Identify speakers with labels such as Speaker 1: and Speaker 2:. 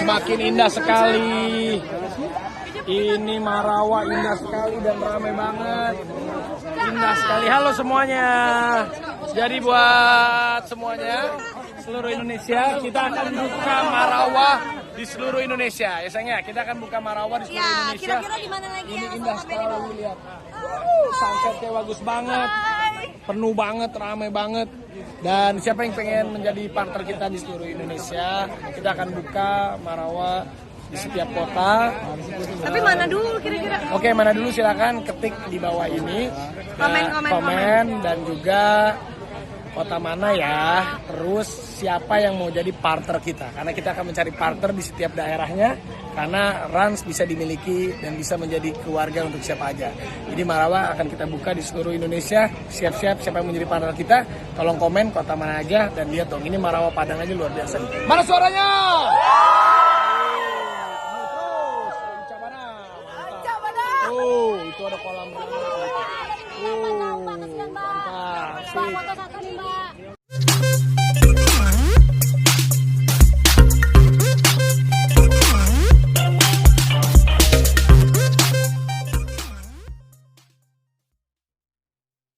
Speaker 1: semakin indah sekali. Ini Marawa indah sekali dan ramai banget. Indah sekali. Halo semuanya. Jadi buat semuanya seluruh Indonesia, kita akan buka Marawa di seluruh Indonesia. Ya sayang ya, kita akan buka Marawa di seluruh Indonesia.
Speaker 2: Kira-kira di mana lagi
Speaker 1: ini
Speaker 2: yang
Speaker 1: indah sekali, lihat. Sunsetnya bagus banget. Penuh banget, ramai banget. Dan siapa yang pengen menjadi partner kita di seluruh Indonesia, kita akan buka Marawa di setiap kota.
Speaker 2: Tapi mana dulu kira-kira?
Speaker 1: Oke, mana dulu silakan ketik di bawah ini. Komen dan juga kota mana ya. Terus siapa yang mau jadi partner kita? Karena kita akan mencari partner di setiap daerahnya. Karena Rans bisa dimiliki dan bisa menjadi keluarga untuk siapa aja. Jadi Marawa akan kita buka di seluruh Indonesia. Siap-siap siapa yang menjadi partner kita. Tolong komen kota mana aja dan lihat dong. Ini Marawa Padang aja luar biasa. Mana suaranya? Oh, itu ada kolam renang. Oh, mantap.